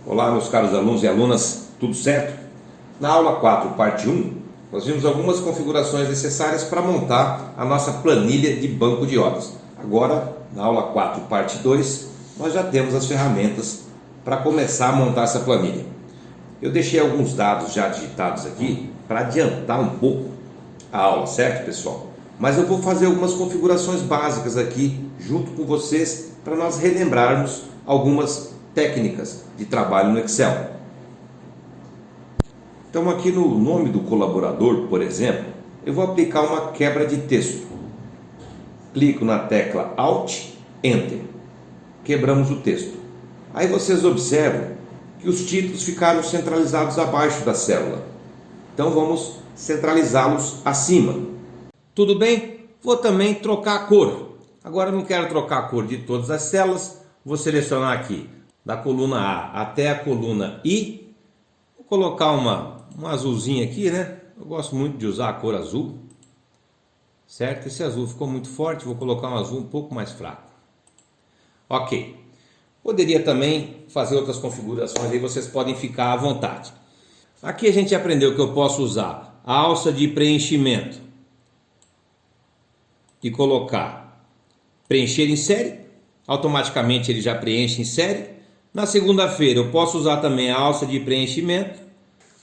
Olá, meus caros alunos e alunas, tudo certo? Na aula 4, parte 1, nós vimos algumas configurações necessárias para montar a nossa planilha de banco de horas. Agora, na aula 4, parte 2, nós já temos as ferramentas para começar a montar essa planilha. Eu deixei alguns dados já digitados aqui para adiantar um pouco a aula, certo, pessoal? Mas eu vou fazer algumas configurações básicas aqui junto com vocês para nós relembrarmos algumas técnicas de trabalho no Excel. Então aqui no nome do colaborador, por exemplo, eu vou aplicar uma quebra de texto. Clico na tecla Alt, Enter. Quebramos o texto. Aí vocês observam que os títulos ficaram centralizados abaixo da célula. Então vamos centralizá-los acima. Tudo bem? Vou também trocar a cor. Agora eu não quero trocar a cor de todas as células. Vou selecionar aqui da coluna A até a coluna I. Vou colocar uma azulzinha aqui, né? Eu gosto muito de usar a cor azul. Certo? Esse azul ficou muito forte. Vou colocar um azul um pouco mais fraco. Ok. Poderia também fazer outras configurações aí, vocês podem ficar à vontade. Aqui a gente aprendeu que eu posso usar a alça de preenchimento e colocar preencher em série. Automaticamente ele já preenche em série. Na segunda-feira eu posso usar também a alça de preenchimento.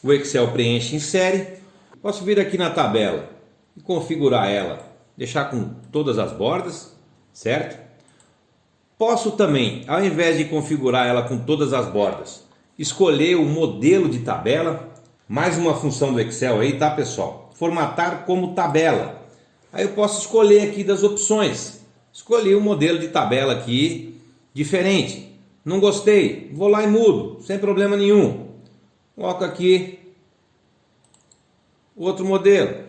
O Excel preenche em série. Posso vir aqui na tabela e configurar ela, deixar com todas as bordas, certo? Posso também, ao invés de configurar ela com todas as bordas, escolher o modelo de tabela. Mais uma função do Excel aí, tá, pessoal? Formatar como tabela. Aí eu posso escolher aqui das opções. Escolhi um modelo de tabela aqui diferente. Não gostei, vou lá e mudo, sem problema nenhum. Coloco aqui outro modelo.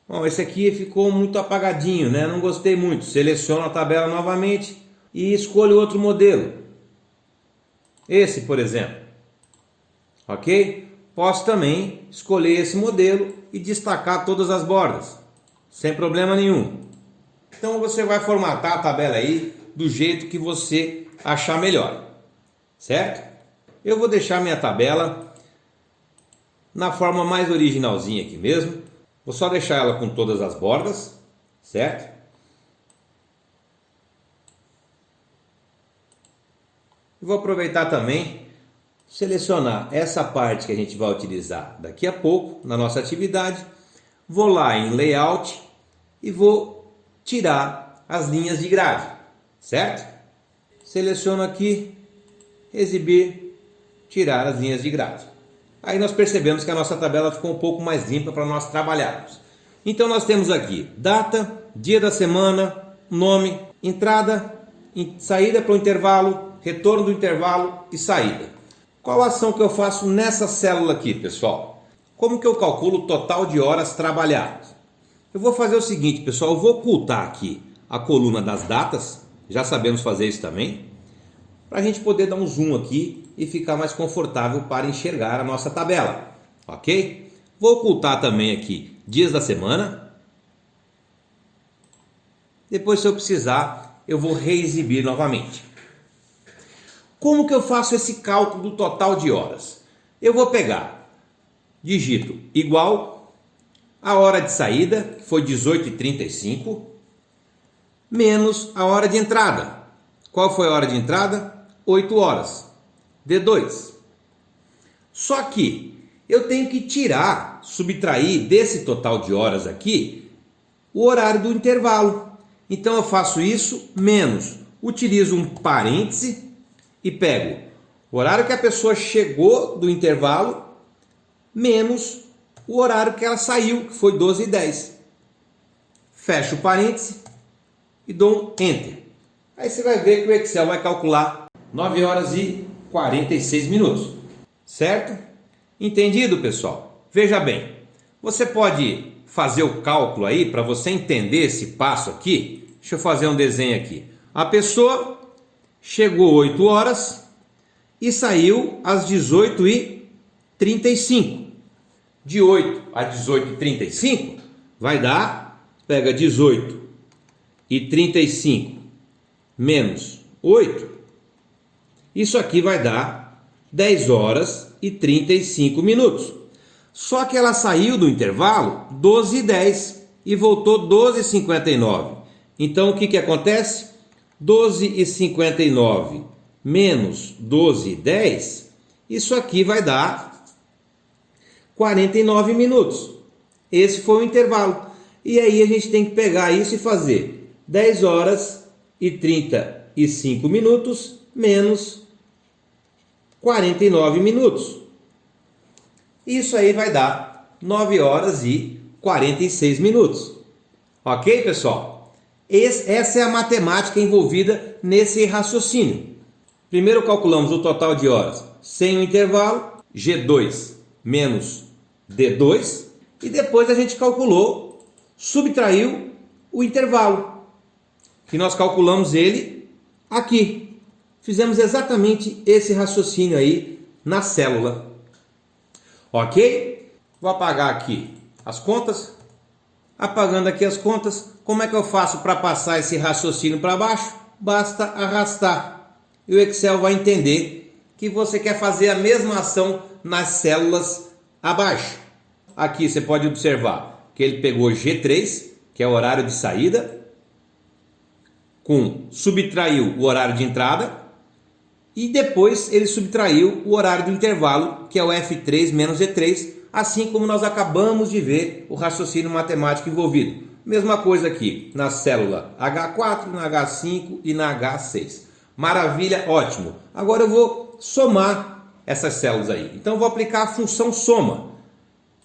Bom, esse aqui ficou muito apagadinho, né? Não gostei muito. Seleciono a tabela novamente e escolho outro modelo. Esse, por exemplo. Ok? Posso também escolher esse modelo e destacar todas as bordas, sem problema nenhum. Então você vai formatar a tabela aí do jeito que você achar melhor, certo? Eu vou deixar minha tabela na forma mais originalzinha aqui mesmo. Vou só deixar ela com todas as bordas, certo? E vou aproveitar também, selecionar essa parte que a gente vai utilizar daqui a pouco na nossa atividade. Vou lá em Layout e vou tirar as linhas de grade, certo? Seleciono aqui, exibir, tirar as linhas de grade. Aí nós percebemos que a nossa tabela ficou um pouco mais limpa para nós trabalharmos. Então nós temos aqui data, dia da semana, nome, entrada, saída para o intervalo, retorno do intervalo e saída. Qual a ação que eu faço nessa célula aqui, pessoal? Como que eu calculo o total de horas trabalhadas? Eu vou fazer o seguinte, pessoal, eu vou ocultar aqui a coluna das datas, já sabemos fazer isso também, para a gente poder dar um zoom aqui e ficar mais confortável para enxergar a nossa tabela, ok? Vou ocultar também aqui dias da semana. Depois, se eu precisar, eu vou reexibir novamente. Como que eu faço esse cálculo do total de horas? Eu vou pegar, digito igual a hora de saída, que foi 18h35, menos a hora de entrada. Qual foi a hora de entrada? 8 horas. D2. Só que eu tenho que tirar, subtrair desse total de horas aqui, o horário do intervalo. Então eu faço isso menos, utilizo um parêntese e pego o horário que a pessoa chegou do intervalo, menos o horário que ela saiu, que foi 12h10. Fecho o parêntese e dou um Enter. Aí você vai ver que o Excel vai calcular 9 horas e 46 minutos. Certo? Entendido, pessoal? Veja bem, você pode fazer o cálculo aí para você entender esse passo aqui. Deixa eu fazer um desenho aqui. A pessoa chegou 8 horas e saiu às 18h35. De 8 a 18h35 vai dar, pega 18h35 menos 8, isso aqui vai dar 10 horas e 35 minutos. Só que ela saiu do intervalo 12h10 e voltou 12h59. Então o que acontece? 12h59 menos 12h10, isso aqui vai dar 49 minutos. Esse foi o intervalo. E aí a gente tem que pegar isso e fazer 10 horas e 35 minutos menos 49 minutos. Isso aí vai dar 9 horas e 46 minutos. Ok, pessoal? Essa é a matemática envolvida nesse raciocínio. Primeiro calculamos o total de horas sem o intervalo, G2 menos D2, e depois a gente calculou, subtraiu o intervalo, que nós calculamos ele aqui. Fizemos exatamente esse raciocínio aí na célula. Ok? Vou apagar aqui as contas. Apagando aqui as contas, como é que eu faço para passar esse raciocínio para baixo? Basta arrastar. E o Excel vai entender que você quer fazer a mesma ação nas células abaixo. Aqui você pode observar que ele pegou G3, que é o horário de saída, subtraiu o horário de entrada, e depois ele subtraiu o horário do intervalo, que é o F3 menos E3, assim como nós acabamos de ver o raciocínio matemático envolvido. Mesma coisa aqui na célula H4, na H5 e na H6. Maravilha, ótimo. Agora eu vou somar essas células aí. Então eu vou aplicar a função soma.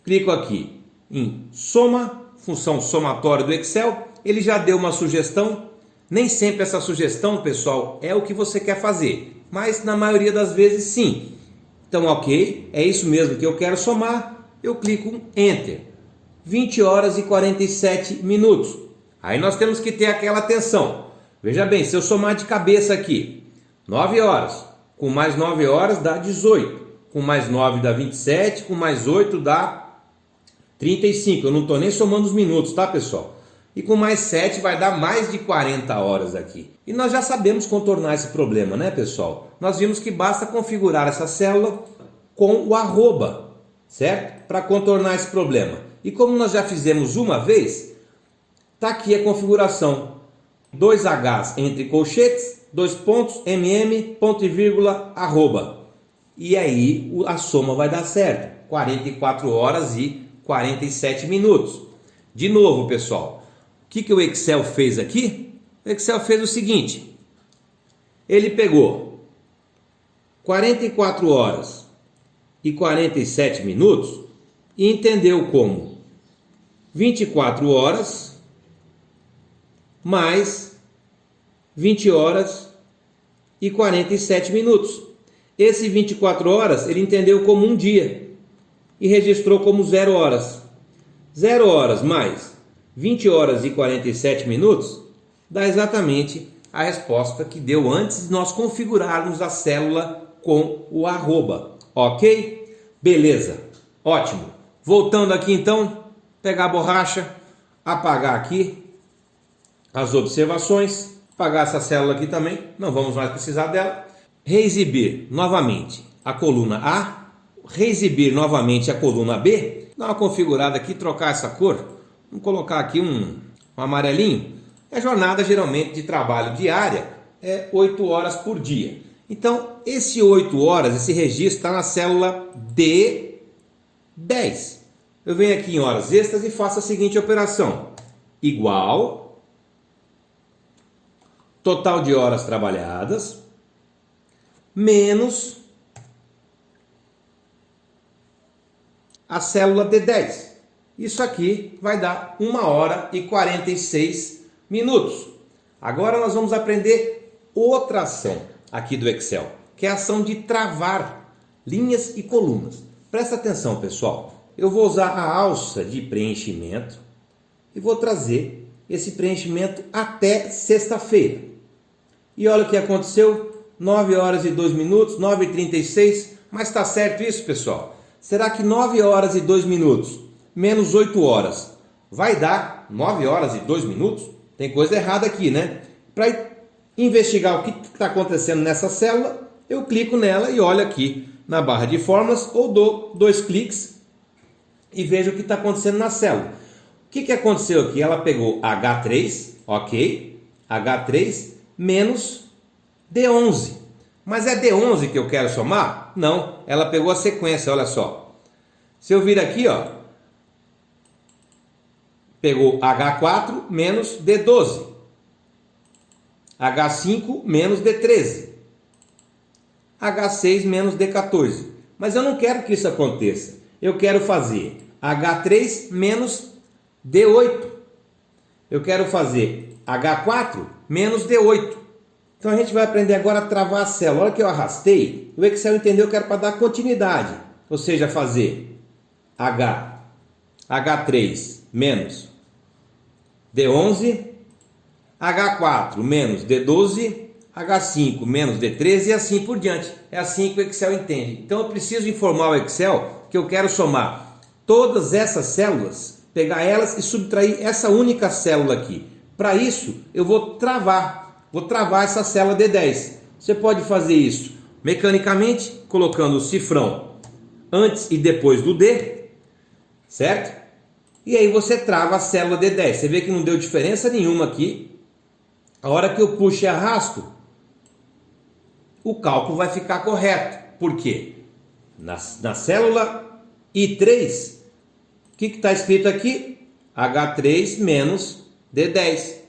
Clico aqui em soma, função somatória do Excel. Ele já deu uma sugestão. Nem sempre essa sugestão, pessoal, é o que você quer fazer, mas na maioria das vezes sim. Então, ok, é isso mesmo que eu quero somar. Eu clico em Enter. 20 horas e 47 minutos. Aí nós temos que ter aquela atenção. Veja bem, se eu somar de cabeça aqui, 9 horas, com mais 9 horas dá 18, com mais 9 dá 27, com mais 8 dá 35. Eu não estou nem somando os minutos, tá, pessoal? E com mais 7 vai dar mais de 40 horas aqui. E nós já sabemos contornar esse problema, né, pessoal? Nós vimos que basta configurar essa célula com o arroba, certo? Para contornar esse problema. E como nós já fizemos uma vez, está aqui a configuração. 2 Hs entre colchetes, 2 pontos, ponto e vírgula, arroba. E aí a soma vai dar certo. 44 horas e 47 minutos. De novo, pessoal. O que o Excel fez aqui? O Excel fez o seguinte. Ele pegou 44 horas e 47 minutos e entendeu como 24 horas mais 20 horas e 47 minutos. Esse 24 horas ele entendeu como um dia e registrou como 0 horas. 0 horas mais 20 horas e 47 minutos dá exatamente a resposta que deu antes de nós configurarmos a célula com o arroba. Ok? Beleza. Ótimo. Voltando aqui então, pegar a borracha, apagar aqui as observações, apagar essa célula aqui também, não vamos mais precisar dela. Reexibir novamente a coluna A, reexibir novamente a coluna B, dar uma configurada aqui, trocar essa cor. Vamos colocar aqui um amarelinho. A jornada geralmente de trabalho diária é 8 horas por dia. Então, esse 8 horas, esse registro está na célula D10. Eu venho aqui em horas extras e faço a seguinte operação. Igual total de horas trabalhadas menos a célula D10. Isso aqui vai dar 1 hora e 46 minutos. Agora nós vamos aprender outra ação aqui do Excel, que é a ação de travar linhas e colunas. Presta atenção, pessoal. Eu vou usar a alça de preenchimento e vou trazer esse preenchimento até sexta-feira. E olha o que aconteceu, 9 horas e 2 minutos, 9h36, mas está certo isso, pessoal? Será que 9 horas e 2 minutos menos 8 horas vai dar 9 horas e 2 minutos? Tem coisa errada aqui, né? Para investigar o que está acontecendo nessa célula, eu clico nela e olha aqui. na barra de fórmulas ou dou 2 cliques e vejo o que está acontecendo na célula. O que aconteceu aqui? Ela pegou H3, ok, H3 menos D11. Mas é D11 que eu quero somar? Não, ela pegou a sequência, olha só. Se eu vir aqui, ó, pegou H4 menos D12, H5 menos D13, H6 menos D14. Mas eu não quero que isso aconteça. Eu quero fazer H3 menos D8. Eu quero fazer H4 menos D8. Então a gente vai aprender agora a travar a célula. A hora que eu arrastei, o Excel entendeu que era para dar continuidade. Ou seja, fazer H3 menos D11, H4 menos D12, H5 menos D13 e assim por diante. É assim que o Excel entende. Então eu preciso informar o Excel que eu quero somar todas essas células, pegar elas e subtrair essa única célula aqui. Para isso eu vou travar essa célula D10. Você pode fazer isso mecanicamente, colocando o cifrão antes e depois do D, certo? E aí você trava a célula D10. Você vê que não deu diferença nenhuma aqui. A hora que eu puxo e arrasto, o cálculo vai ficar correto. Por quê? Na célula I3, o que está escrito aqui? H3 menos D10.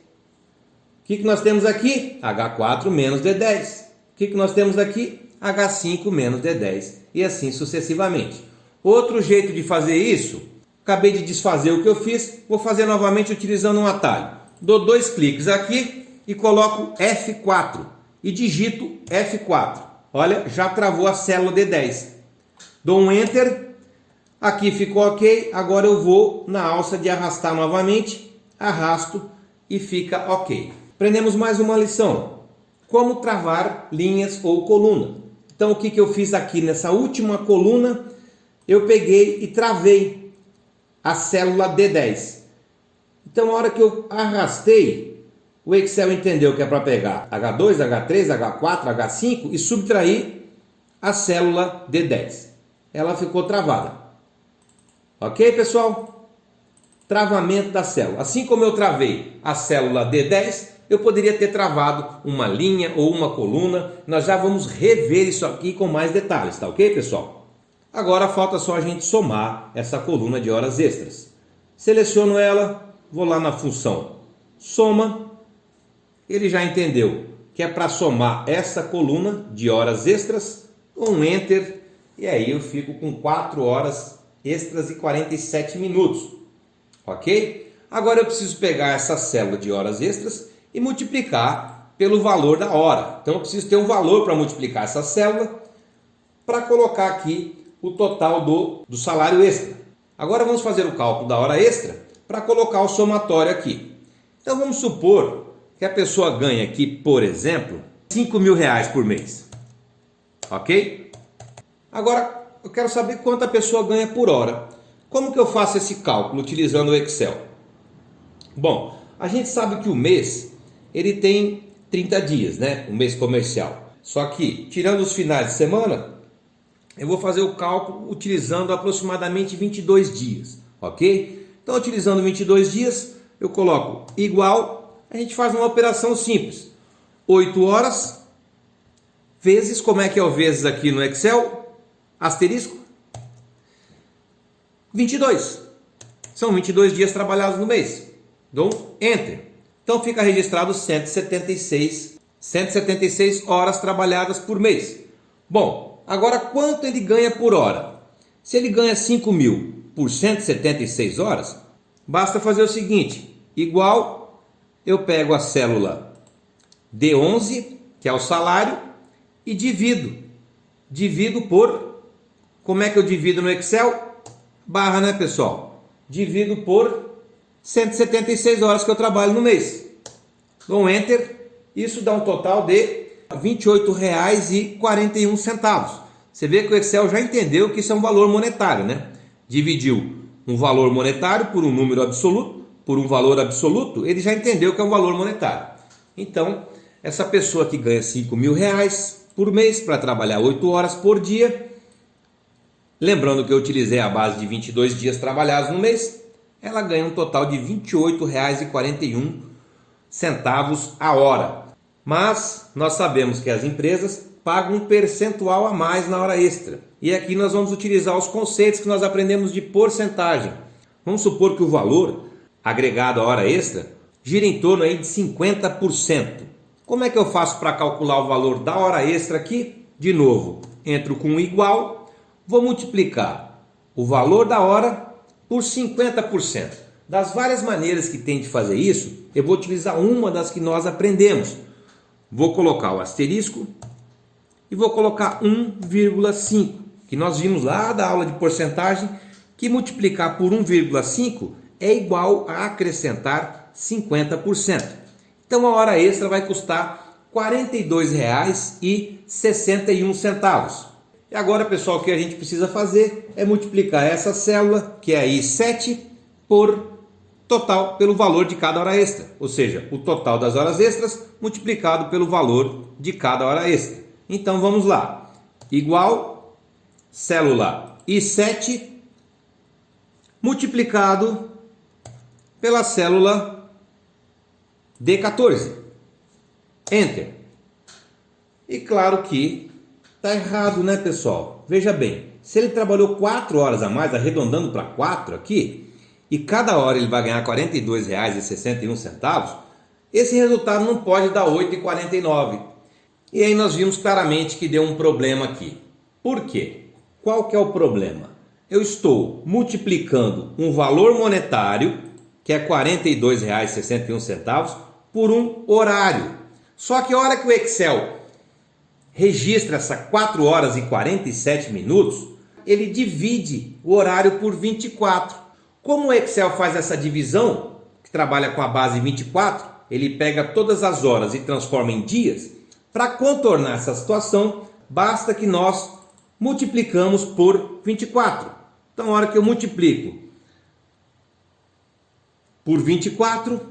O que nós temos aqui? H4 menos D10. O que nós temos aqui? H5 menos D10. E assim sucessivamente. Outro jeito de fazer isso, acabei de desfazer o que eu fiz, vou fazer novamente utilizando um atalho. Dou 2 cliques aqui e coloco F4 e digito F4. Olha, já travou a célula D10. Dou um Enter, aqui ficou ok, agora eu vou na alça de arrastar novamente, arrasto e fica ok. Aprendemos mais uma lição, como travar linhas ou coluna. Então o que eu fiz aqui nessa última coluna, eu peguei e travei a célula D10. Então a hora que eu arrastei, o Excel entendeu que é para pegar H2, H3, H4, H5 e subtrair a célula D10. Ela ficou travada. Ok, pessoal? Travamento da célula. Assim como eu travei a célula D10, eu poderia ter travado uma linha ou uma coluna. Nós já vamos rever isso aqui com mais detalhes, tá ok, pessoal? Agora falta só a gente somar essa coluna de horas extras. Seleciono ela, vou lá na função soma. Ele já entendeu que é para somar essa coluna de horas extras, um Enter, e aí eu fico com 4 horas extras e 47 minutos, ok? Agora eu preciso pegar essa célula de horas extras e multiplicar pelo valor da hora. Então eu preciso ter um valor para multiplicar essa célula, para colocar aqui o total do salário extra. Agora vamos fazer o cálculo da hora extra, para colocar o somatório aqui. Então vamos supor que a pessoa ganha aqui, por exemplo, R$5.000 por mês, ok? Agora eu quero saber quanto a pessoa ganha por hora. Como que eu faço esse cálculo utilizando o Excel? Bom, a gente sabe que o mês ele tem 30 dias, né? Um mês comercial. Só que, tirando os finais de semana, eu vou fazer o cálculo utilizando aproximadamente 22 dias, ok? Então, utilizando 22 dias, eu coloco igual, a gente faz uma operação simples. 8 horas vezes, como é que é o vezes aqui no Excel? Asterisco. 22. São 22 dias trabalhados no mês. Dou Enter. Então fica registrado 176 horas trabalhadas por mês. Bom, agora quanto ele ganha por hora? Se ele ganha 5.000 por 176 horas, basta fazer o seguinte, igual, eu pego a célula D11, que é o salário, e divido por, como é que eu divido no Excel? Barra, né, pessoal? Divido por 176 horas que eu trabalho no mês. Dou um Enter, isso dá um total de R$ 28,41. Você vê que o Excel já entendeu que isso é um valor monetário, né? Dividiu um valor monetário por um número absoluto, por um valor absoluto, ele já entendeu que é um valor monetário. Então, essa pessoa que ganha R$5.000 por mês para trabalhar 8 horas por dia, Lembrando que eu utilizei a base de 22 dias trabalhados no mês, ela ganha um total de R$ 28,41 a hora. Mas nós sabemos que as empresas pagam um percentual a mais na hora extra. E aqui nós vamos utilizar os conceitos que nós aprendemos de porcentagem. Vamos supor que o valor agregado à hora extra gira em torno aí de 50%. Como é que eu faço para calcular o valor da hora extra aqui? De novo, entro com igual, vou multiplicar o valor da hora por 50%. Das várias maneiras que tem de fazer isso, eu vou utilizar uma das que nós aprendemos. Vou colocar o asterisco e vou colocar 1,5, que nós vimos lá da aula de porcentagem, que multiplicar por 1,5 é igual a acrescentar 50%. Então a hora extra vai custar R$ 42,61. E agora, pessoal, o que a gente precisa fazer é multiplicar essa célula, que é a I7, por total pelo valor de cada hora extra, ou seja, o total das horas extras multiplicado pelo valor de cada hora extra. Então vamos lá, igual célula I7 multiplicado pela célula D14, Enter. E claro que está errado, né, pessoal? Veja bem, se ele trabalhou 4 horas a mais, arredondando para 4 aqui, e cada hora ele vai ganhar R$ 42,61, esse resultado não pode dar 8,49. E aí nós vimos claramente que deu um problema aqui. Por quê? Qual que é o problema? Eu estou multiplicando um valor monetário, que é R$ 42,61, por um horário. Só que a hora que o Excel registra essa 4 horas e 47 minutos, ele divide o horário por 24. Como o Excel faz essa divisão, que trabalha com a base 24, ele pega todas as horas e transforma em dias. Para contornar essa situação, basta que nós multiplicamos por 24. Então, a hora que eu multiplico por 24,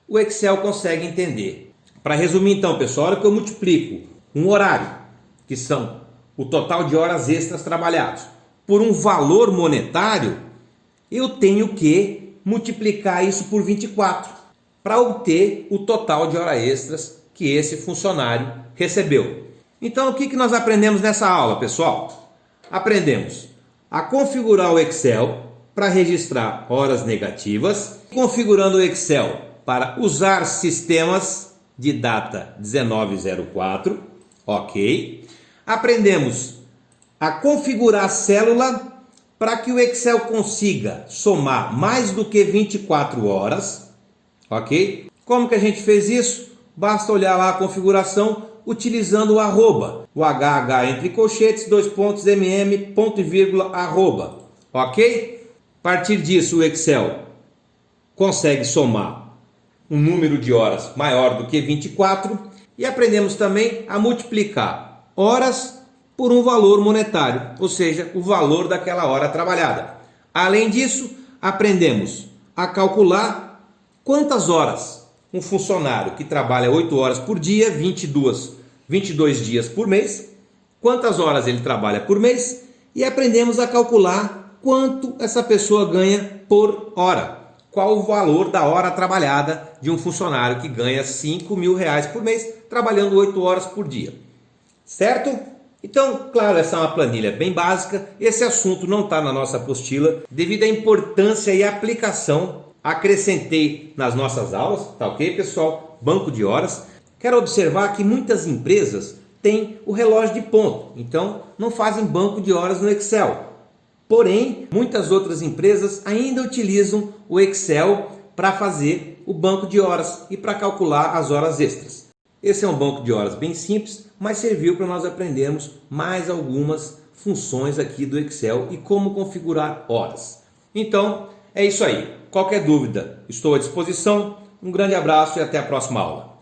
o Excel consegue entender. Para resumir então, pessoal, a hora que eu multiplico um horário, que são o total de horas extras trabalhadas, por um valor monetário, eu tenho que multiplicar isso por 24 para obter o total de horas extras que esse funcionário recebeu. Então, o que nós aprendemos nessa aula, pessoal? Aprendemos a configurar o Excel para registrar horas negativas, configurando o Excel para usar sistemas de data 1904, ok? Aprendemos a configurar a célula para que o Excel consiga somar mais do que 24 horas, ok? Como que a gente fez isso? Basta olhar lá a configuração utilizando o arroba, o HH entre colchetes, 2 pontos, mm, ponto e vírgula, arroba, ok? A partir disso o Excel consegue somar um número de horas maior do que 24 e aprendemos também a multiplicar horas por um valor monetário, ou seja, o valor daquela hora trabalhada. Além disso, aprendemos a calcular quantas horas um funcionário que trabalha 8 horas por dia, 22 dias por mês, quantas horas ele trabalha por mês, e aprendemos a calcular quanto essa pessoa ganha por hora. Qual o valor da hora trabalhada de um funcionário que ganha R$5.000 por mês, trabalhando 8 horas por dia. Certo? Então, claro, essa é uma planilha bem básica, esse assunto não está na nossa apostila, devido à importância e aplicação, acrescentei nas nossas aulas, tá ok, pessoal? Banco de horas. Quero observar que muitas empresas têm o relógio de ponto, então não fazem banco de horas no Excel. Porém, muitas outras empresas ainda utilizam o Excel para fazer o banco de horas e para calcular as horas extras. Esse é um banco de horas bem simples, mas serviu para nós aprendermos mais algumas funções aqui do Excel e como configurar horas. Então, é isso aí. Qualquer dúvida, estou à disposição. Um grande abraço e até a próxima aula.